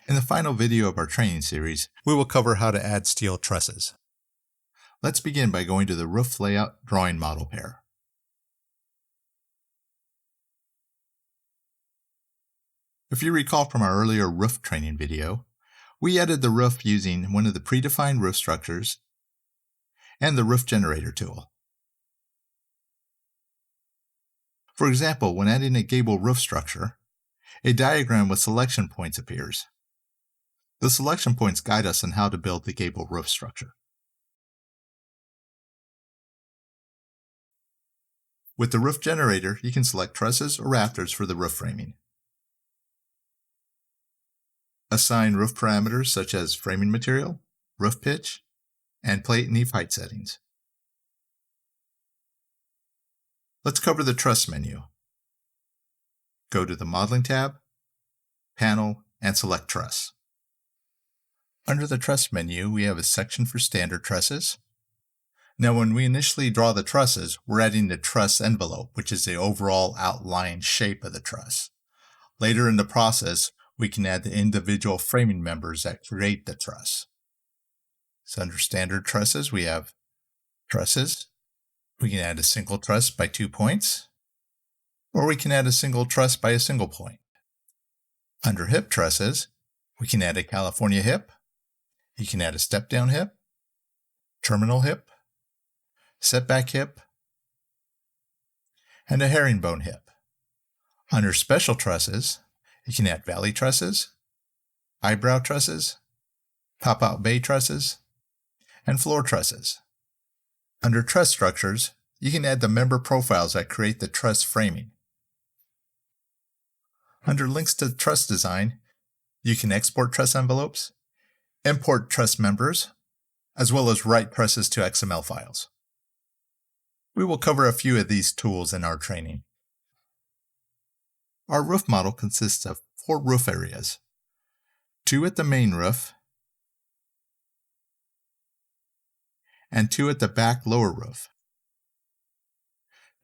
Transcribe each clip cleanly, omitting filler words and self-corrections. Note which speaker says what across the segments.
Speaker 1: In the final video of our training series, we will cover how to add steel trusses. Let's begin by going to the Roof Layout Drawing Model pair. If you recall from our earlier roof training video, we added the roof using one of the predefined roof structures and the Roof Generator tool. For example, when adding a gable roof structure, a diagram with selection points appears. The selection points guide us on how to build the gable roof structure. With the Roof Generator, you can select trusses or rafters for the roof framing. Assign roof parameters such as framing material, roof pitch, and plate and eave height settings. Let's cover the Truss menu. Go to the Modeling tab, Panel, and select Truss. Under the Truss menu, we have a section for standard trusses. Now, when we initially draw the trusses, we're adding the truss envelope, which is the overall outline shape of the truss. Later in the process, we can add the individual framing members that create the truss. So under standard trusses, we have trusses. We can add a single truss by 2 points, or we can add a single truss by a single point. Under hip trusses, we can add a California hip. You can add a step-down hip, terminal hip, setback hip, and a herringbone hip. Under special trusses, you can add valley trusses, eyebrow trusses, pop-out bay trusses, and floor trusses. Under truss structures, you can add the member profiles that create the truss framing. Under links to truss design, you can export truss envelopes, import truss members, as well as write trusses to XML files. We will cover a few of these tools in our training. Our roof model consists of 4 roof areas, 2 at the main roof, and 2 at the back lower roof.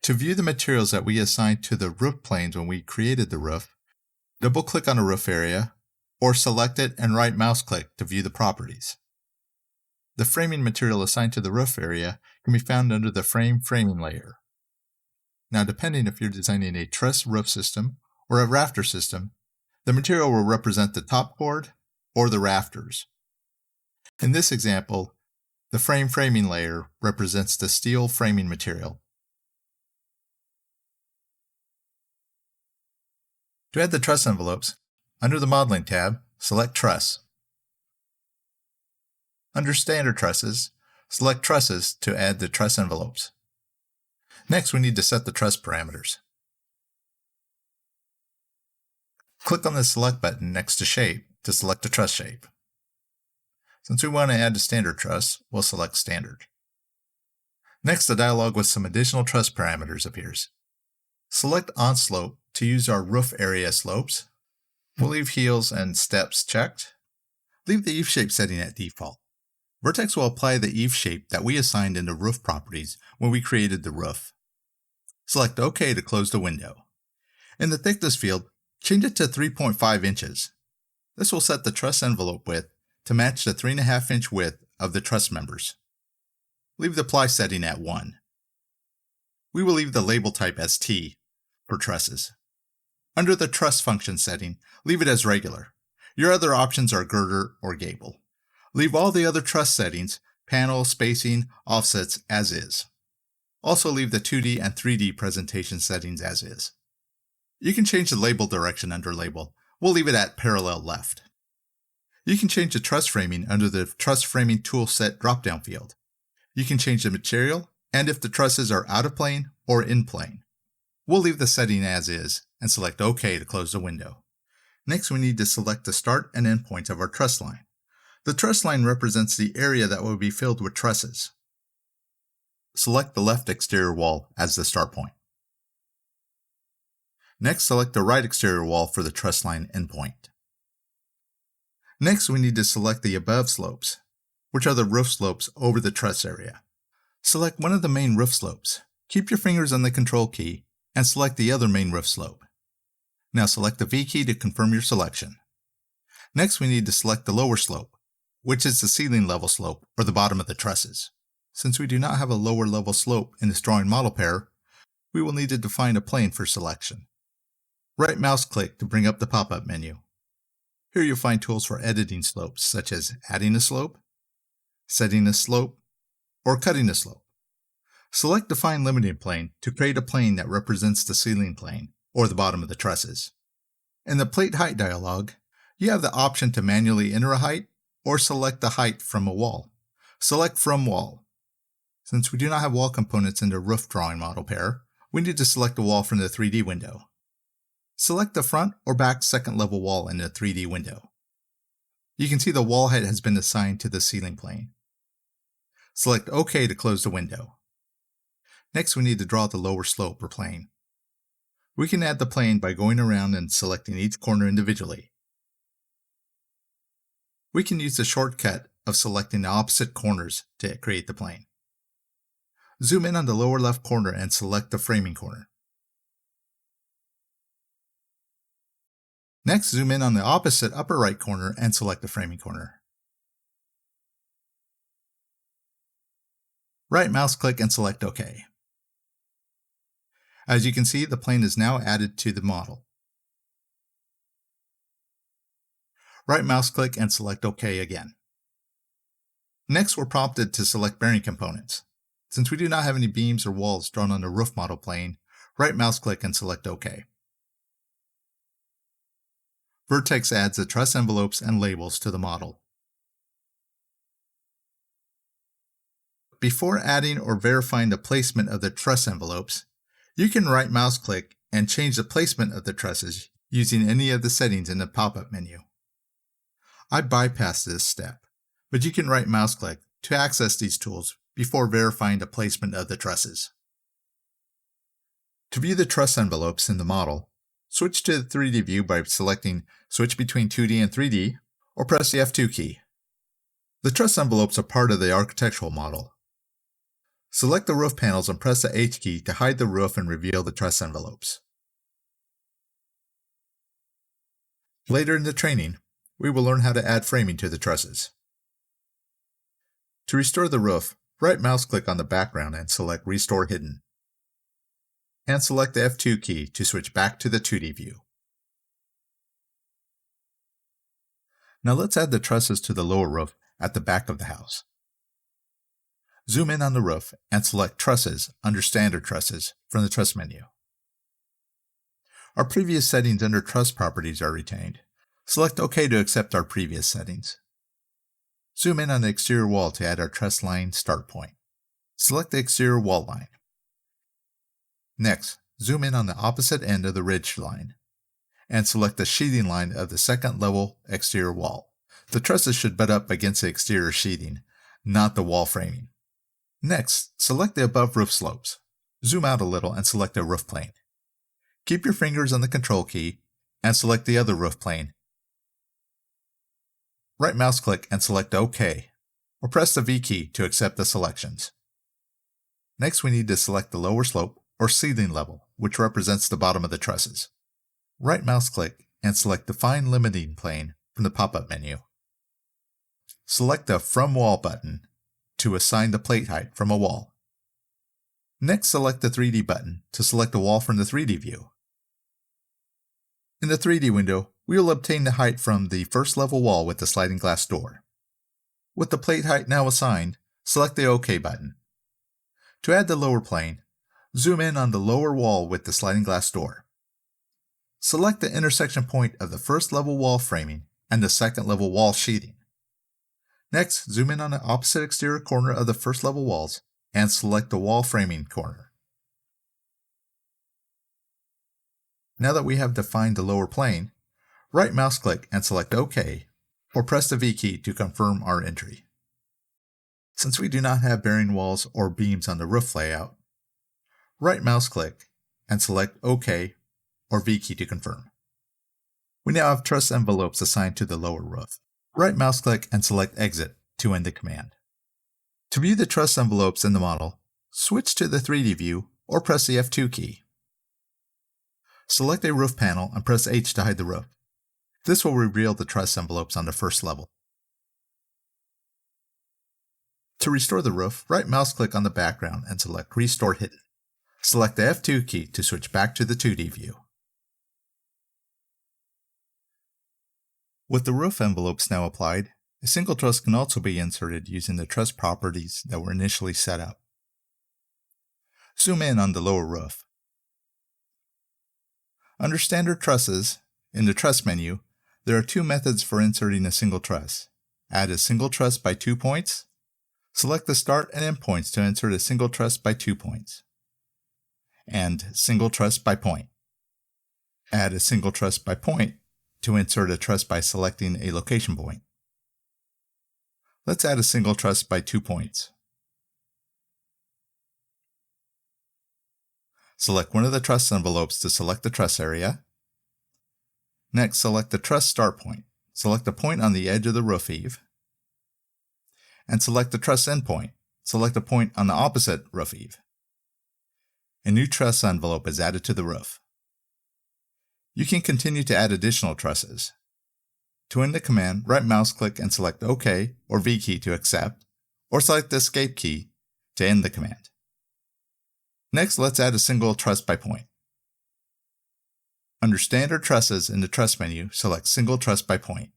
Speaker 1: To view the materials that we assigned to the roof planes when we created the roof, double-click on a roof area, or select it and right mouse click to view the properties. The framing material assigned to the roof area can be found under the framing layer. Now, depending if you're designing a truss roof system or a rafter system, the material will represent the top chord or the rafters. In this example, the framing layer represents the steel framing material. To add the truss envelopes, under the Modeling tab, select Truss. Under Standard Trusses, select Trusses to add the truss envelopes. Next, we need to set the truss parameters. Click on the Select button next to Shape to select the truss shape. Since we want to add a standard truss, we'll select Standard. Next, a dialog with some additional truss parameters appears. Select On Slope to use our roof area slopes. We'll leave heels and steps checked. Leave the eave shape setting at default. Vertex will apply the eave shape that we assigned in the roof properties when we created the roof. Select OK to close the window. In the thickness field, change it to 3.5 inches. This will set the truss envelope width to match the 3.5 inch width of the truss members. Leave the ply setting at 1. We will leave the label type as T for trusses. Under the truss function setting, leave it as regular. Your other options are girder or gable. Leave all the other truss settings, panel, spacing, offsets as is. Also leave the 2D and 3D presentation settings as is. You can change the label direction under label. We'll leave it at parallel left. You can change the truss framing under the Truss Framing Toolset drop-down field. You can change the material and if the trusses are out of plane or in plane. We'll leave the setting as is and select OK to close the window. Next, we need to select the start and end points of our truss line. The truss line represents the area that will be filled with trusses. Select the left exterior wall as the start point. Next, select the right exterior wall for the truss line endpoint. Next, we need to select the above slopes, which are the roof slopes over the truss area. Select one of the main roof slopes. Keep your fingers on the Control key and select the other main roof slope. Now select the V key to confirm your selection. Next, we need to select the lower slope, which is the ceiling level slope or the bottom of the trusses. Since we do not have a lower level slope in this drawing model pair, we will need to define a plane for selection. Right mouse click to bring up the pop-up menu. Here you'll find tools for editing slopes such as adding a slope, setting a slope, or cutting a slope. Select Define Limiting Plane to create a plane that represents the ceiling plane or the bottom of the trusses. In the Plate Height dialog, you have the option to manually enter a height or select the height from a wall. Select From Wall. Since we do not have wall components in the roof drawing model pair, we need to select a wall from the 3D window. Select the front or back second level wall in the 3D window. You can see the wall height has been assigned to the ceiling plane. Select OK to close the window. Next, we need to draw the lower slope or plane. We can add the plane by going around and selecting each corner individually. We can use the shortcut of selecting the opposite corners to create the plane. Zoom in on the lower left corner and select the framing corner. Next, zoom in on the opposite upper right corner and select the framing corner. Right mouse click and select OK. As you can see, the plane is now added to the model. Right mouse click and select OK again. Next, we're prompted to select bearing components. Since we do not have any beams or walls drawn on the roof model plane, right mouse click and select OK. Vertex adds the truss envelopes and labels to the model. Before adding or verifying the placement of the truss envelopes, you can right mouse click and change the placement of the trusses using any of the settings in the pop-up menu. I bypassed this step, but you can right mouse click to access these tools before verifying the placement of the trusses. To view the truss envelopes in the model, switch to the 3D view by selecting Switch between 2D and 3D, or press the F2 key. The truss envelopes are part of the architectural model. Select the roof panels and press the H key to hide the roof and reveal the truss envelopes. Later in the training, we will learn how to add framing to the trusses. To restore the roof, right mouse click on the background and select Restore Hidden. And select the F2 key to switch back to the 2D view. Now let's add the trusses to the lower roof at the back of the house. Zoom in on the roof and select Trusses under Standard Trusses from the Truss menu. Our previous settings under Truss Properties are retained. Select OK to accept our previous settings. Zoom in on the exterior wall to add our truss line start point. Select the exterior wall line. Next, zoom in on the opposite end of the ridge line and select the sheathing line of the second level exterior wall. The trusses should butt up against the exterior sheathing, not the wall framing. Next, select the above roof slopes. Zoom out a little and select the roof plane. Keep your fingers on the Control key and select the other roof plane. Right mouse click and select OK, or press the V key to accept the selections. Next, we need to select the lower slope or ceiling level, which represents the bottom of the trusses. Right mouse click and select Define Limiting Plane from the pop-up menu. Select the From Wall button to assign the plate height from a wall. Next, select the 3D button to select a wall from the 3D view. In the 3D window, we will obtain the height from the first level wall with the sliding glass door. With the plate height now assigned, select the OK button. To add the lower plane, zoom in on the lower wall with the sliding glass door. Select the intersection point of the first level wall framing and the second level wall sheathing. Next, zoom in on the opposite exterior corner of the first level walls and select the wall framing corner. Now that we have defined the lower plane, right mouse click and select OK, or press the V key to confirm our entry. Since we do not have bearing walls or beams on the roof layout, right mouse click and select OK or V key to confirm. We now have truss envelopes assigned to the lower roof. Right mouse click and select Exit to end the command. To view the truss envelopes in the model, switch to the 3D view or press the F2 key. Select a roof panel and press H to hide the roof. This will reveal the truss envelopes on the first level. To restore the roof, right mouse click on the background and select Restore Hidden. Select the F2 key to switch back to the 2D view. With the roof envelopes now applied, a single truss can also be inserted using the truss properties that were initially set up. Zoom in on the lower roof. Under Standard Trusses, in the Truss menu, there are two methods for inserting a single truss. Add a single truss by 2 points. Select the start and end points to insert a single truss by 2 points. And single truss by point. Add a single truss by point to insert a truss by selecting a location point. Let's add a single truss by 2 points. Select one of the truss envelopes to select the truss area. Next, select the truss start point. Select a point on the edge of the roof eave. And select the truss end point. Select a point on the opposite roof eave. A new truss envelope is added to the roof. You can continue to add additional trusses. To end the command, right mouse click and select OK or V key to accept, or select the Escape key to end the command. Next, let's add a single truss by point. Under Standard Trusses in the Truss menu, select Single Truss by Point.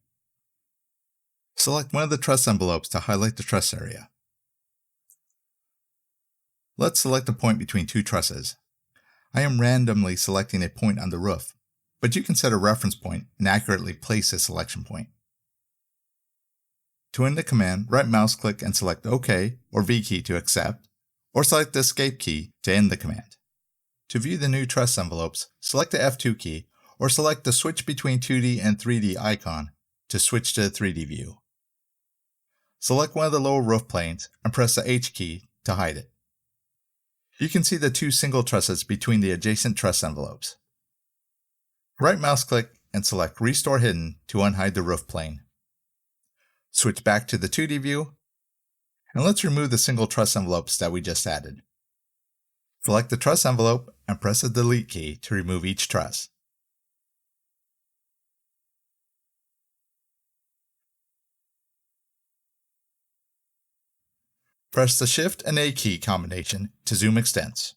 Speaker 1: Select one of the truss envelopes to highlight the truss area. Let's select a point between two trusses. I am randomly selecting a point on the roof, but you can set a reference point and accurately place a selection point. To end the command, right mouse click and select OK or V key to accept, or select the Escape key to end the command. To view the new truss envelopes, select the F2 key or select the Switch between 2D and 3D icon to switch to the 3D view. Select one of the lower roof planes and press the H key to hide it. You can see the two single trusses between the adjacent truss envelopes. Right mouse click and select Restore Hidden to unhide the roof plane. Switch back to the 2D view, and let's remove the single truss envelopes that we just added. Select the truss envelope and press the Delete key to remove each truss. Press the Shift and A key combination to zoom extents.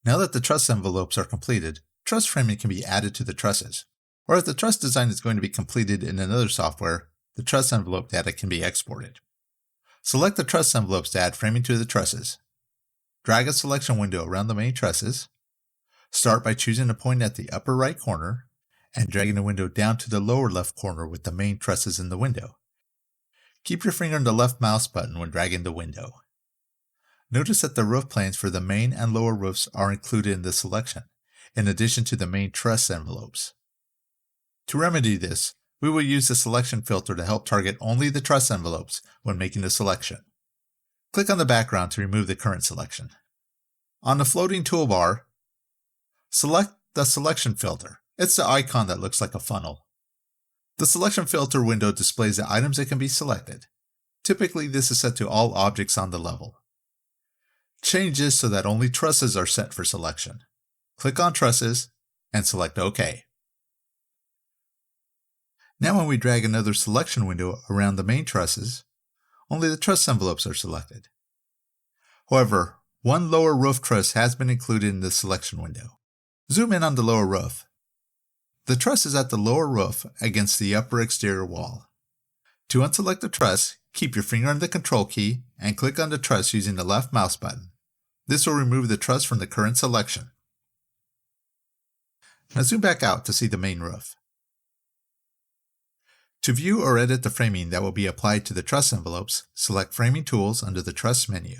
Speaker 1: Now that the truss envelopes are completed, truss framing can be added to the trusses. Or if the truss design is going to be completed in another software, the truss envelope data can be exported. Select the truss envelopes to add framing to the trusses. Drag a selection window around the main trusses. Start by choosing a point at the upper right corner and dragging the window down to the lower left corner with the main trusses in the window. Keep your finger on the left mouse button when dragging the window. Notice that the roof planes for the main and lower roofs are included in the selection, in addition to the main truss envelopes. To remedy this, we will use the selection filter to help target only the truss envelopes when making the selection. Click on the background to remove the current selection. On the floating toolbar, select the selection filter. It's the icon that looks like a funnel. The selection filter window displays the items that can be selected. Typically, this is set to all objects on the level. Change this so that only trusses are set for selection. Click on Trusses and select OK. Now when we drag another selection window around the main trusses, only the truss envelopes are selected. However, one lower roof truss has been included in the selection window. Zoom in on the lower roof. The truss is at the lower roof against the upper exterior wall. To unselect the truss, keep your finger on the Control key and click on the truss using the left mouse button. This will remove the truss from the current selection. Now zoom back out to see the main roof. To view or edit the framing that will be applied to the truss envelopes, select Framing Tools under the Truss menu.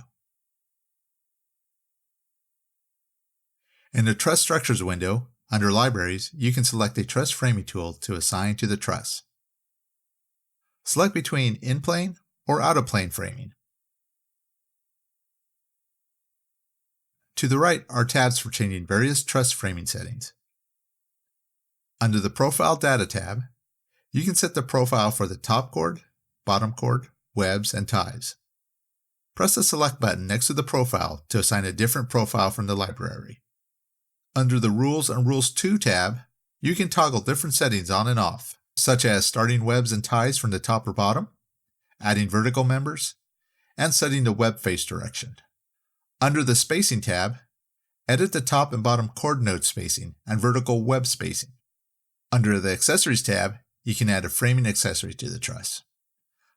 Speaker 1: In the Truss Structures window, under Libraries, you can select a truss framing tool to assign to the truss. Select between in-plane or out-of-plane framing. To the right are tabs for changing various truss framing settings. Under the Profile Data tab, you can set the profile for the top chord, bottom chord, webs, and ties. Press the Select button next to the profile to assign a different profile from the library. Under the Rules and Rules To tab, You can toggle different settings on and off, such as starting webs and ties from the top or bottom, adding vertical members, and setting the web face direction. Under the Spacing tab, edit the top and bottom cord node spacing and vertical web spacing. Under the Accessories tab, you can add a framing accessory to the truss.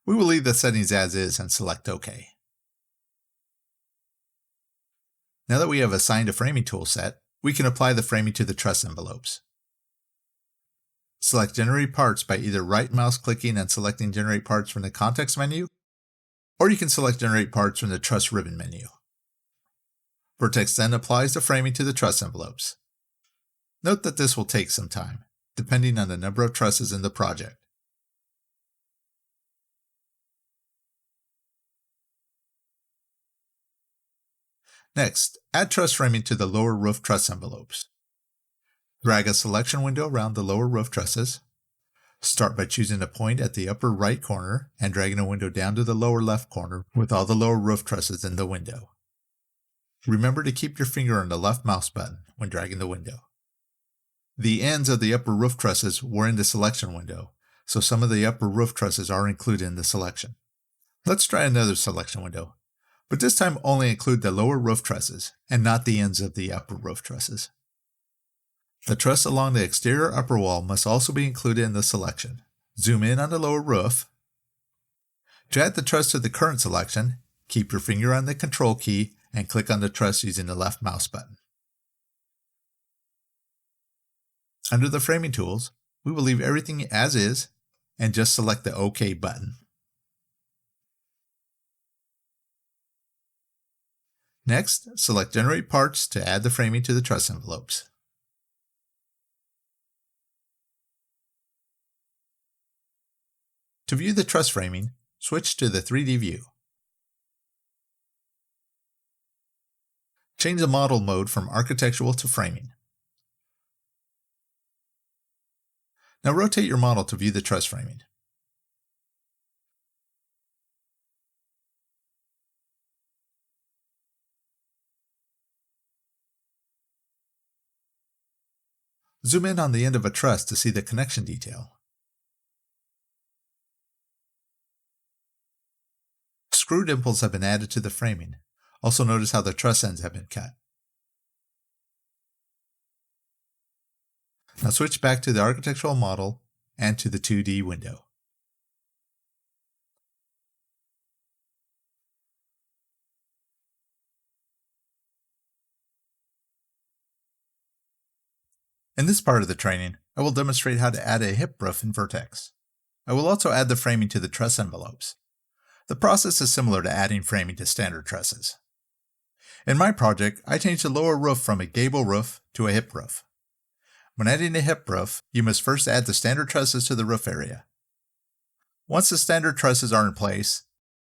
Speaker 1: We will leave the settings as is and select OK. Now that we have assigned a framing tool set, we can apply the framing to the truss envelopes. Select Generate Parts by either right mouse clicking and selecting Generate Parts from the context menu, or you can select Generate Parts from the Truss ribbon menu. Vertex then applies the framing to the truss envelopes. Note that this will take some time, depending on the number of trusses in the project. Next, add truss framing to the lower roof truss envelopes. Drag a selection window around the lower roof trusses. Start by choosing a point at the upper right corner and dragging a window down to the lower left corner with all the lower roof trusses in the window. Remember to keep your finger on the left mouse button when dragging the window. The ends of the upper roof trusses were in the selection window, so some of the upper roof trusses are included in the selection. Let's try another selection window, but this time only include the lower roof trusses and not the ends of the upper roof trusses. The truss along the exterior upper wall must also be included in the selection. Zoom in on the lower roof. To add the truss to the current selection, keep your finger on the Control key and click on the truss using the left mouse button. Under the framing tools, we will leave everything as is and just select the OK button. Next, select Generate Parts to add the framing to the truss envelopes. To view the truss framing, switch to the 3D view. Change the model mode from architectural to framing. Now rotate your model to view the truss framing. Zoom in on the end of a truss to see the connection detail. Screw dimples have been added to the framing. Also notice how the truss ends have been cut. Now switch back to the architectural model and to the 2D window. In this part of the training, I will demonstrate how to add a hip roof in Vertex. I will also add the framing to the truss envelopes. The process is similar to adding framing to standard trusses. In my project, I changed the lower roof from a gable roof to a hip roof. When adding a hip roof, you must first add the standard trusses to the roof area. Once the standard trusses are in place,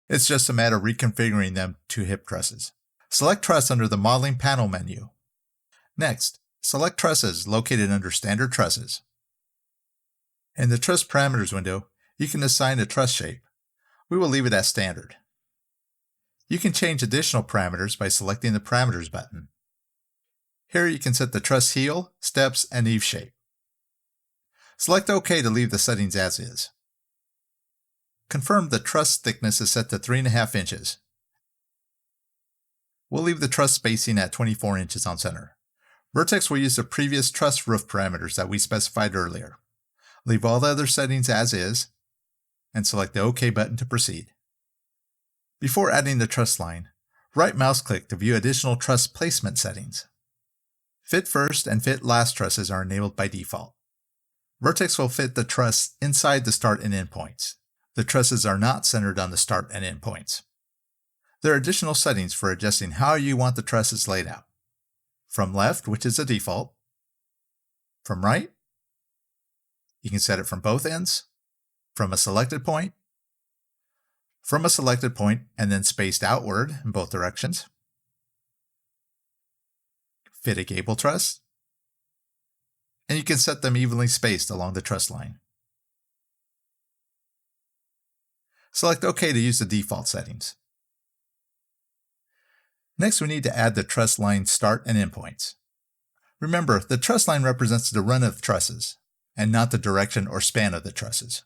Speaker 1: it's just a matter of reconfiguring them to hip trusses. Select Truss under the Modeling panel menu. Next, select Trusses located under Standard Trusses. In the Truss Parameters window, you can assign a truss shape. We will leave it as standard. You can change additional parameters by selecting the Parameters button. Here you can set the truss heel, steps, and eave shape. Select OK to leave the settings as is. Confirm the truss thickness is set to 3.5 inches. We'll leave the truss spacing at 24 inches on center. Vertex will use the previous truss roof parameters that we specified earlier. Leave all the other settings as is, and select the OK button to proceed. Before adding the truss line, right mouse click to view additional truss placement settings. Fit first and fit last trusses are enabled by default. Vertex will fit the truss inside the start and end points. The trusses are not centered on the start and end points. There are additional settings for adjusting how you want the trusses laid out. From left, which is the default. From right, you can set it from both ends, from a selected point, from a selected point and then spaced outward in both directions. Fit a gable truss, and you can set them evenly spaced along the truss line. Select OK to use the default settings. Next, we need to add the truss line start and end points. Remember, the truss line represents the run of trusses, and not the direction or span of the trusses.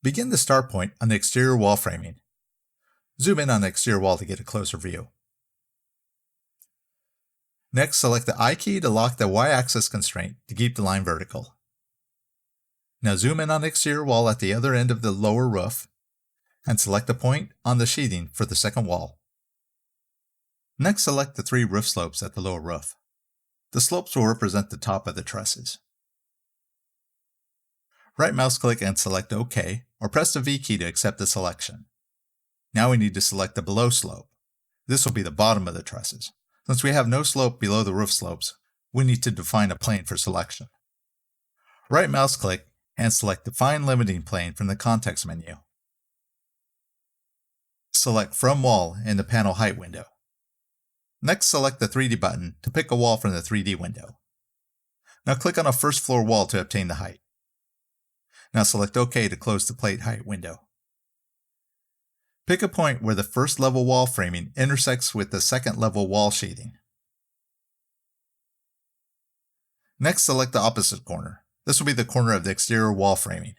Speaker 1: Begin the start point on the exterior wall framing. Zoom in on the exterior wall to get a closer view. Next, select the I key to lock the Y-axis constraint to keep the line vertical. Now zoom in on the exterior wall at the other end of the lower roof, and select a point on the sheathing for the second wall. Next, select the 3 roof slopes at the lower roof. The slopes will represent the top of the trusses. Right mouse click and select OK, or press the V key to accept the selection. Now we need to select the below slope. This will be the bottom of the trusses. Since we have no slope below the roof slopes, we need to define a plane for selection. Right mouse click and select Define Limiting Plane from the context menu. Select From Wall in the Panel Height window. Next, select the 3D button to pick a wall from the 3D window. Now click on a first floor wall to obtain the height. Now select OK to close the Plate Height window. Pick a point where the first level wall framing intersects with the second level wall sheathing. Next, select the opposite corner. This will be the corner of the exterior wall framing.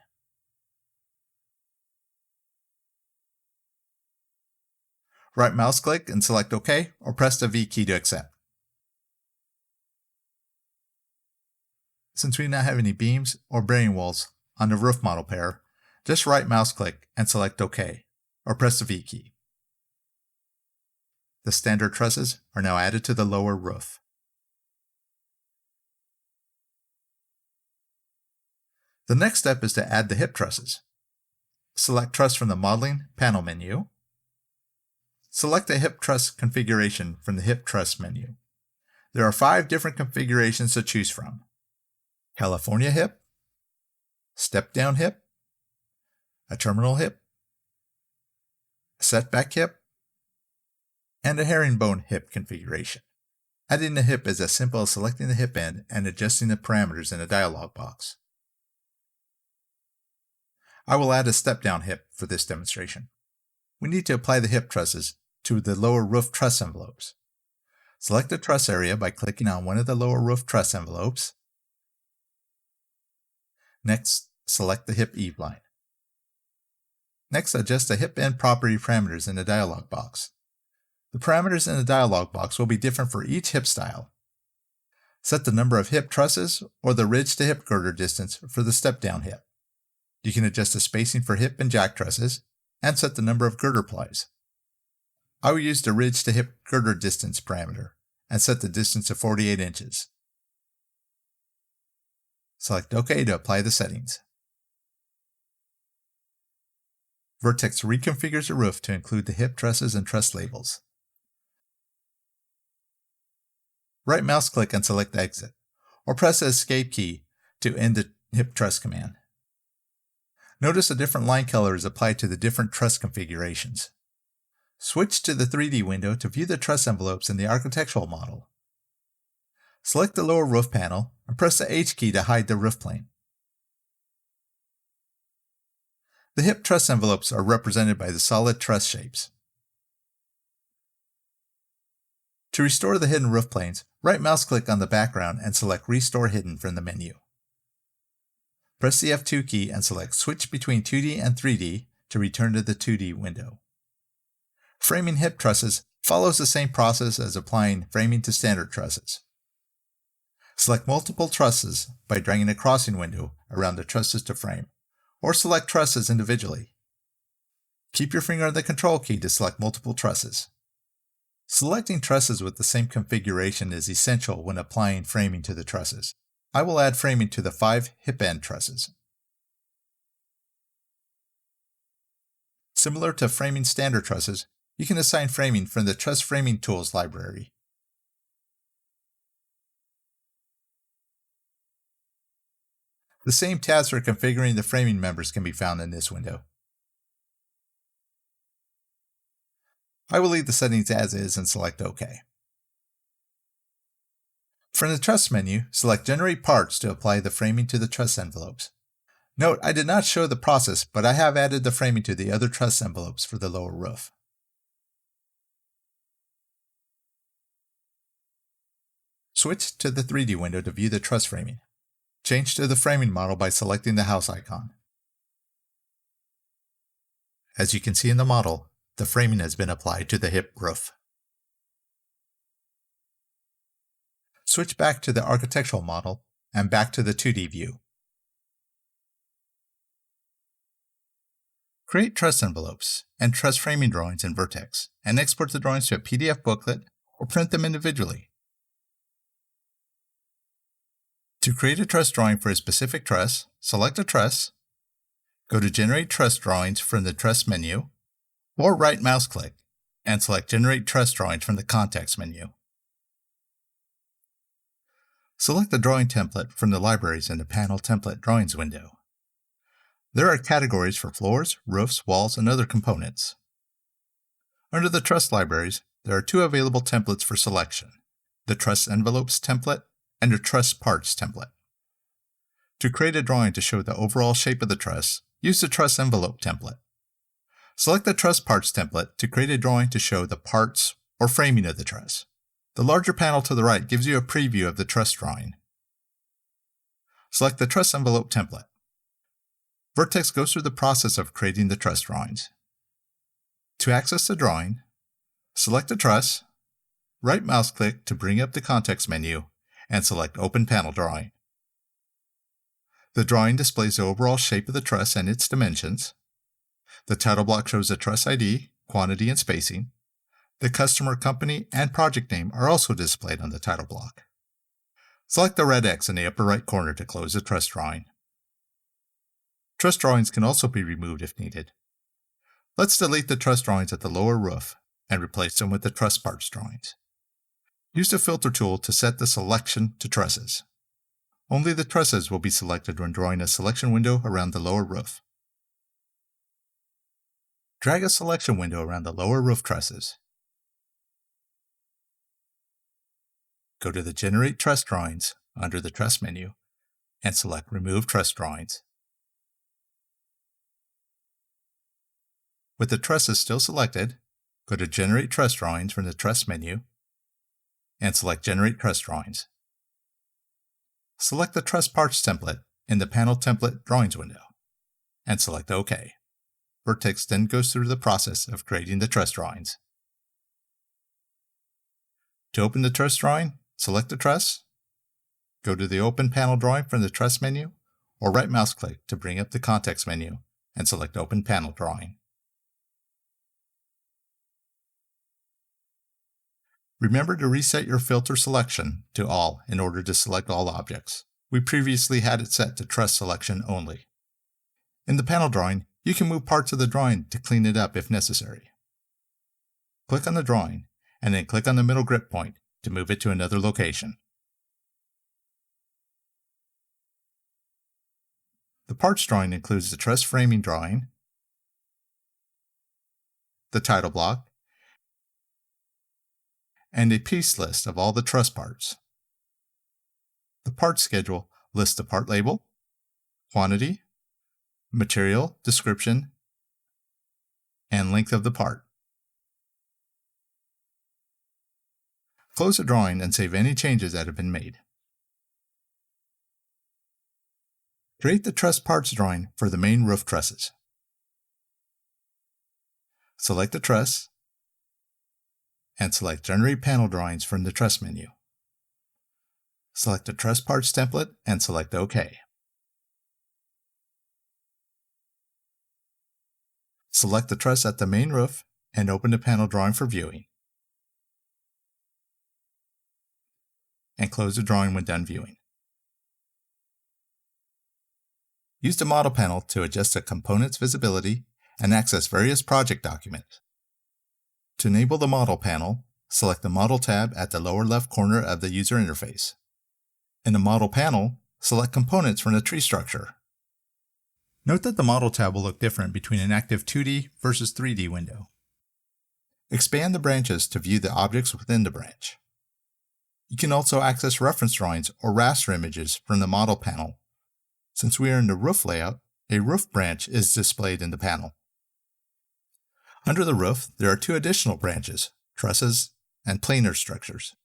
Speaker 1: Right mouse click and select OK, or press the V key to accept. Since we do not have any beams or bearing walls on the roof model pair, just right mouse click and select OK, or press the V key. The standard trusses are now added to the lower roof. The next step is to add the hip trusses. Select Truss from the Modeling Panel menu. Select the hip truss configuration from the Hip Truss menu. There are 5 different configurations to choose from: California hip, step-down hip, a terminal hip, a setback hip, and a herringbone hip configuration. Adding the hip is as simple as selecting the hip end and adjusting the parameters in a dialog box. I will add a step-down hip for this demonstration. We need to apply the hip trusses to the lower roof truss envelopes. Select the truss area by clicking on one of the lower roof truss envelopes. Next, select the hip eave line. Next, adjust the hip end property parameters in the dialog box. The parameters in the dialog box will be different for each hip style. Set the number of hip trusses or the ridge to hip girder distance for the step-down hip. You can adjust the spacing for hip and jack trusses and set the number of girder plies. I will use the ridge to hip girder distance parameter and set the distance to 48 inches. Select OK to apply the settings. Vertex reconfigures the roof to include the hip trusses and truss labels. Right mouse click and select Exit, or press the Escape key to end the hip truss command. Notice a different line color is applied to the different truss configurations. Switch to the 3D window to view the truss envelopes in the architectural model. Select the lower roof panel and press the H key to hide the roof plane. The hip truss envelopes are represented by the solid truss shapes. To restore the hidden roof planes, right mouse click on the background and select Restore Hidden from the menu. Press the F2 key and select Switch between 2D and 3D to return to the 2D window. Framing hip trusses follows the same process as applying framing to standard trusses. Select multiple trusses by dragging a crossing window around the trusses to frame, or select trusses individually. Keep your finger on the Control key to select multiple trusses. Selecting trusses with the same configuration is essential when applying framing to the trusses. I will add framing to the 5 hip end trusses. Similar to framing standard trusses, you can assign framing from the Truss Framing Tools library. The same tabs for configuring the framing members can be found in this window. I will leave the settings as is and select OK. From the Truss menu, select Generate Parts to apply the framing to the truss envelopes. Note, I did not show the process, but I have added the framing to the other truss envelopes for the lower roof. Switch to the 3D window to view the truss framing. Change to the framing model by selecting the house icon. As you can see in the model, the framing has been applied to the hip roof. Switch back to the architectural model and back to the 2D view. Create truss envelopes and truss framing drawings in Vertex and export the drawings to a PDF booklet or print them individually. To create a truss drawing for a specific truss, select a truss, go to Generate Truss Drawings from the Truss menu, or right mouse click and select Generate Truss Drawings from the context menu. Select the drawing template from the libraries in the Panel Template Drawings window. There are categories for floors, roofs, walls, and other components. Under the truss libraries, there are two available templates for selection, the Truss Envelopes template and the Truss Parts template. To create a drawing to show the overall shape of the truss, use the Truss Envelope template. Select the Truss Parts template to create a drawing to show the parts or framing of the truss. The larger panel to the right gives you a preview of the truss drawing. Select the Truss Envelope template. Vertex goes through the process of creating the truss drawings. To access the drawing, select a truss, right mouse click to bring up the context menu, and select Open Panel Drawing. The drawing displays the overall shape of the truss and its dimensions. The title block shows the truss ID, quantity, and spacing. The customer, company, and project name are also displayed on the title block. Select the red X in the upper right corner to close the truss drawing. Truss drawings can also be removed if needed. Let's delete the truss drawings at the lower roof and replace them with the truss parts drawings. Use the filter tool to set the selection to trusses. Only the trusses will be selected when drawing a selection window around the lower roof. Drag a selection window around the lower roof trusses. Go to the Generate Truss Drawings under the Truss menu and select Remove Truss Drawings. With the trusses still selected, go to Generate Truss Drawings from the Truss menu and select Generate Truss Drawings. Select the Truss Parts template in the Panel Template Drawings window and select OK. Vertex then goes through the process of creating the truss drawings. To open the truss drawing, select the truss, go to the Open Panel Drawing from the Truss menu, or right mouse click to bring up the context menu and select Open Panel Drawing. Remember to reset your filter selection to All in order to select all objects. We previously had it set to Truss Selection only. In the panel drawing, you can move parts of the drawing to clean it up if necessary. Click on the drawing, and then click on the middle grip point to move it to another location. The parts drawing includes the truss framing drawing, the title block, and a piece list of all the truss parts. The part schedule lists the part label, quantity, material, description, and length of the part. Close the drawing and save any changes that have been made. Create the truss parts drawing for the main roof trusses. Select the truss and select Generate Panel Drawings from the Truss menu. Select the Truss Parts template and select OK. Select the truss at the main roof and open the panel drawing for viewing. And close the drawing when done viewing. Use the model panel to adjust the component's visibility and access various project documents. To enable the model panel, select the Model tab at the lower left corner of the user interface. In the Model panel, select Components from the tree structure. Note that the Model tab will look different between an active 2D versus 3D window. Expand the branches to view the objects within the branch. You can also access reference drawings or raster images from the Model panel. Since we are in the roof layout, a roof branch is displayed in the panel. Under the roof, there are two additional branches, trusses and planar structures.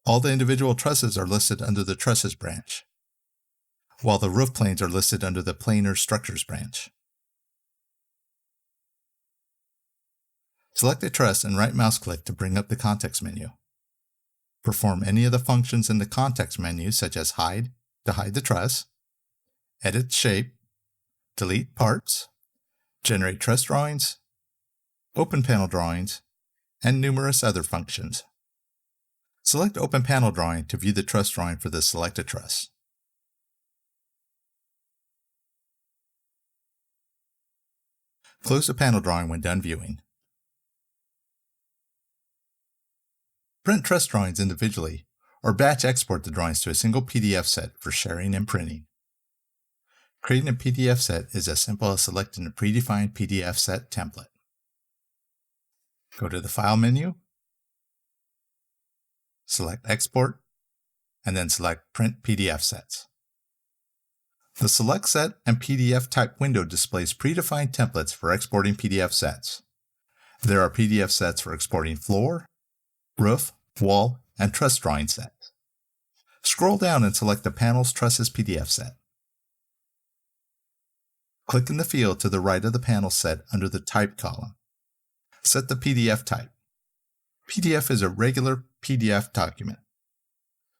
Speaker 1: All the individual trusses are listed under the Trusses branch, while the roof planes are listed under the Planar Structures branch. Select a truss and right mouse click to bring up the context menu. Perform any of the functions in the context menu such as hide to hide the truss, edit shape, delete parts, generate truss drawings, open panel drawings, and numerous other functions. Select Open Panel Drawing to view the truss drawing for the selected truss. Close the panel drawing when done viewing. Print truss drawings individually, or batch export the drawings to a single PDF set for sharing and printing. Creating a PDF set is as simple as selecting a predefined PDF set template. Go to the File menu, select Export, and then select Print PDF Sets. The Select Set and PDF Type window displays predefined templates for exporting PDF sets. There are PDF sets for exporting floor, roof, wall, and truss drawing sets. Scroll down and select the Panels Trusses PDF set. Click in the field to the right of the panel set under the Type column. Set the PDF type. PDF is a regular PDF document.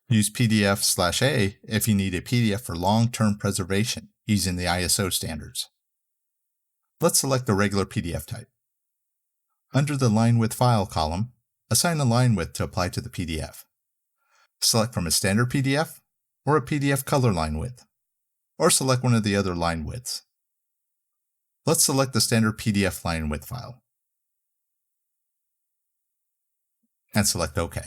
Speaker 1: Use PDF/A if you need a PDF for long-term preservation using the ISO standards. Let's select the regular PDF type. Under the Line Width File column, assign a line width to apply to the PDF. Select from a standard PDF or a PDF color line width, or select one of the other line widths. Let's select the standard PDF line width file and select OK.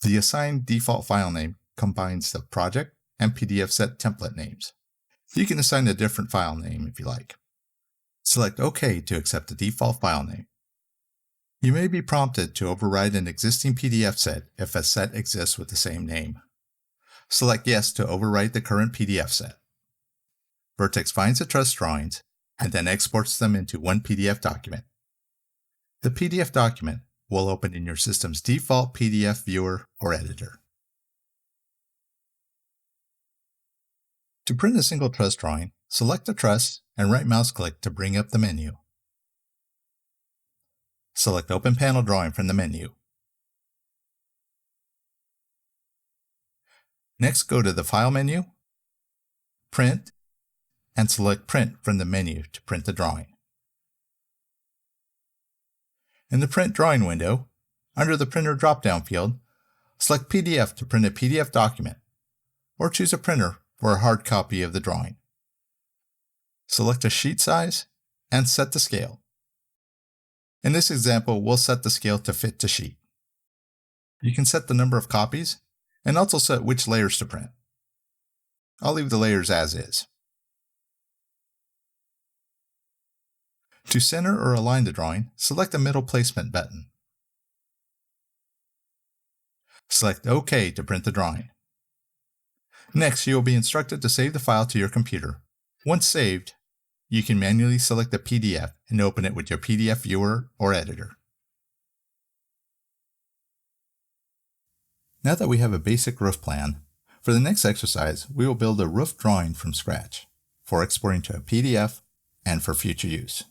Speaker 1: The assigned default file name combines the project and PDF set template names. You can assign a different file name if you like. Select OK to accept the default file name. You may be prompted to override an existing PDF set if a set exists with the same name. Select Yes to overwrite the current PDF set. Vertex finds the truss drawings and then exports them into one PDF document. The PDF document will open in your system's default PDF viewer or editor. To print a single truss drawing, select the truss and right mouse click to bring up the menu. Select Open Panel Drawing from the menu. Next, go to the File menu, Print, and select Print from the menu to print the drawing. In the Print Drawing window, under the Printer drop-down field, select PDF to print a PDF document, or choose a printer for a hard copy of the drawing. Select a sheet size and set the scale. In this example, we'll set the scale to fit to sheet. You can set the number of copies and also set which layers to print. I'll leave the layers as is. To center or align the drawing, select the Middle Placement button. Select OK to print the drawing. Next, you will be instructed to save the file to your computer. Once saved, you can manually select the PDF and open it with your PDF viewer or editor. Now that we have a basic roof plan, for the next exercise, we will build a roof drawing from scratch for exporting to a PDF and for future use.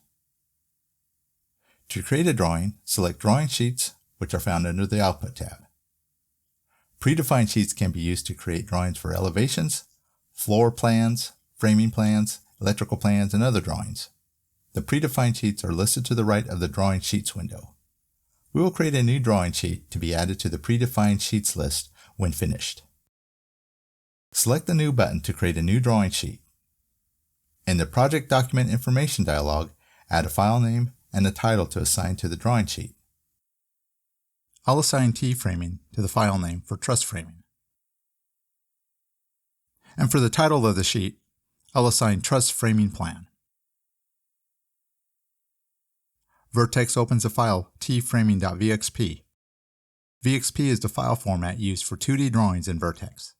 Speaker 1: To create a drawing, select Drawing Sheets, which are found under the Output tab. Predefined sheets can be used to create drawings for elevations, floor plans, framing plans, electrical plans, and other drawings. The predefined sheets are listed to the right of the Drawing Sheets window. We will create a new drawing sheet to be added to the predefined sheets list when finished. Select the New button to create a new drawing sheet. In the Project Document Information dialog, add a file name and a title to assign to the drawing sheet. I'll assign T-framing to the file name for truss framing. And for the title of the sheet, I'll assign Truss Framing Plan. Vertex opens the file tframing.vxp. VXP is the file format used for 2D drawings in Vertex.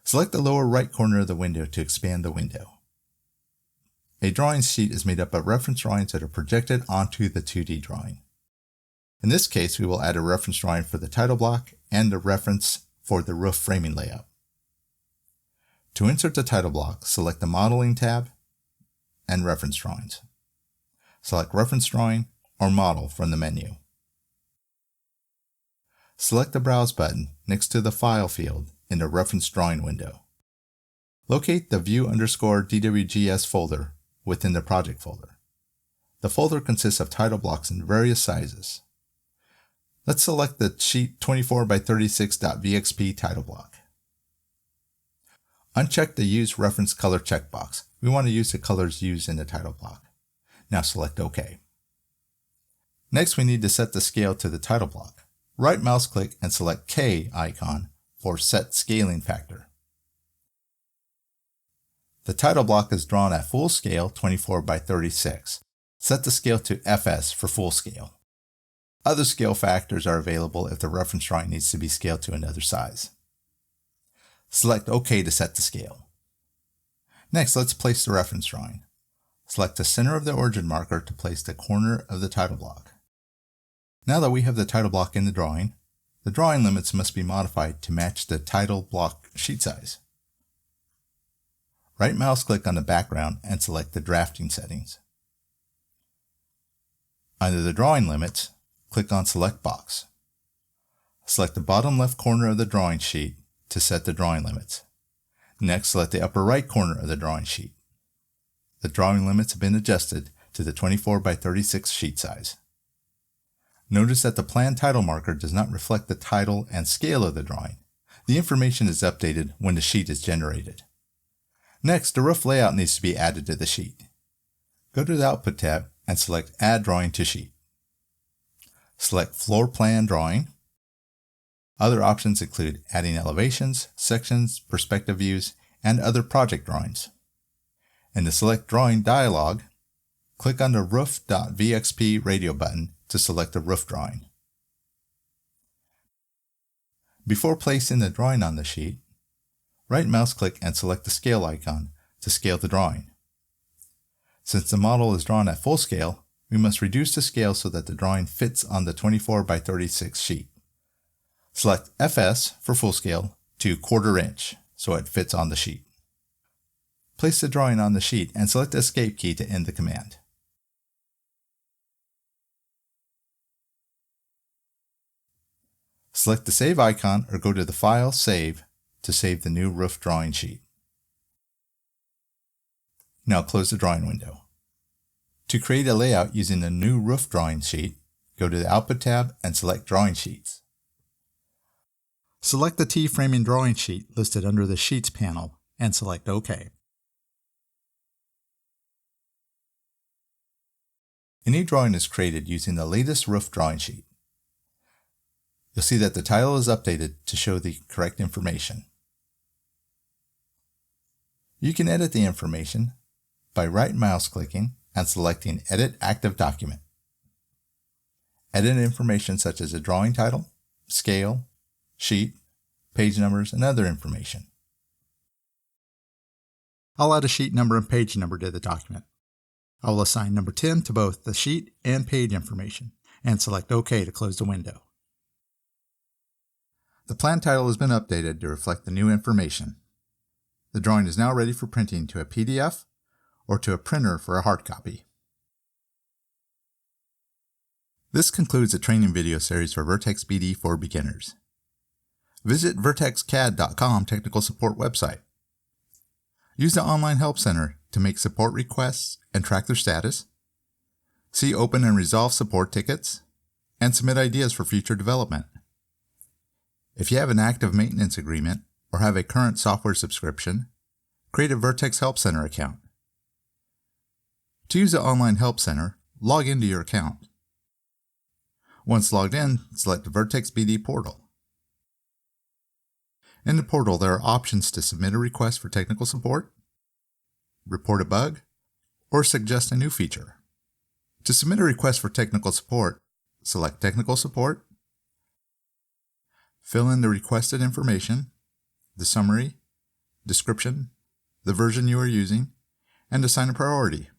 Speaker 1: Select the lower right corner of the window to expand the window. A drawing sheet is made up of reference drawings that are projected onto the 2D drawing. In this case, we will add a reference drawing for the title block and a reference for the roof framing layout. To insert the title block, select the Modeling tab and Reference Drawings. Select Reference Drawing or Model from the menu. Select the Browse button next to the File field in the Reference Drawing window. Locate the View_DWGS folder within the project folder. The folder consists of title blocks in various sizes. Let's select the sheet 24x36.vxp title block. Uncheck the Use Reference Color checkbox. We want to use the colors used in the title block. Now select OK. Next, we need to set the scale to the title block. Right mouse click and select K icon for Set Scaling Factor. The title block is drawn at full scale 24x36. Set the scale to FS for full scale. Other scale factors are available if the reference drawing needs to be scaled to another size. Select OK to set the scale. Next, let's place the reference drawing. Select the center of the origin marker to place the corner of the title block. Now that we have the title block in the drawing limits must be modified to match the title block sheet size. Right mouse click on the background and select the drafting settings. Under the drawing limits, click on Select Box. Select the bottom left corner of the drawing sheet to set the drawing limits. Next, select the upper right corner of the drawing sheet. The drawing limits have been adjusted to the 24x36 sheet size. Notice that the plan title marker does not reflect the title and scale of the drawing. The information is updated when the sheet is generated. Next, the roof layout needs to be added to the sheet. Go to the Output tab and select Add Drawing to Sheet. Select Floor Plan Drawing. Other options include adding elevations, sections, perspective views, and other project drawings. In the Select Drawing dialog, click on the Roof.vxp radio button to select the roof drawing. Before placing the drawing on the sheet, right mouse click and select the scale icon to scale the drawing. Since the model is drawn at full scale, we must reduce the scale so that the drawing fits on the 24x36 sheet. Select FS for full scale to 1/4 inch so it fits on the sheet. Place the drawing on the sheet and select the Escape key to end the command. Select the Save icon or go to the File, Save to save the new roof drawing sheet. Now close the drawing window. To create a layout using the new roof drawing sheet, go to the Output tab and select Drawing Sheets. Select the T-framing drawing sheet listed under the Sheets panel and select OK. A new drawing is created using the latest roof drawing sheet. You'll see that the title is updated to show the correct information. You can edit the information by right mouse clicking and selecting Edit Active Document. Edit information such as a drawing title, scale, sheet, page numbers, and other information. I'll add a sheet number and page number to the document. I will assign number 10 to both the sheet and page information and select OK to close the window. The plan title has been updated to reflect the new information. The drawing is now ready for printing to a PDF or to a printer for a hard copy. This concludes the training video series for Vertex BD for beginners. Visit vertexcad.com technical support website. Use the online help center to make support requests and track their status, see open and resolve support tickets, and submit ideas for future development. If you have an active maintenance agreement or have a current software subscription, create a Vertex Help Center account. To use the online help center, log into your account. Once logged in, select the Vertex BD portal. In the portal, there are options to submit a request for technical support, report a bug, or suggest a new feature. To submit a request for technical support, select Technical Support, fill in the requested information, the summary, description, the version you are using, and assign a priority.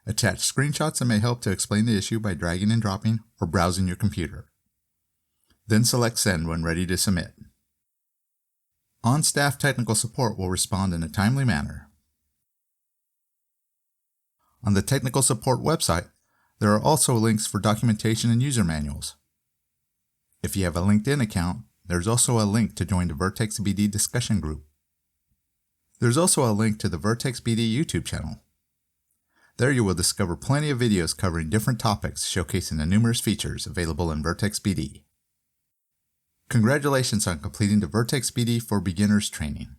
Speaker 1: Attach screenshots that may help to explain the issue by dragging and dropping or browsing your computer. Then select Send when ready to submit. On-staff technical support will respond in a timely manner. On the technical support website, there are also links for documentation and user manuals. If you have a LinkedIn account, there's also a link to join the Vertex BD discussion group. There's also a link to the Vertex BD YouTube channel. There you will discover plenty of videos covering different topics showcasing the numerous features available in Vertex BD. Congratulations on completing the Vertex BD for Beginners training.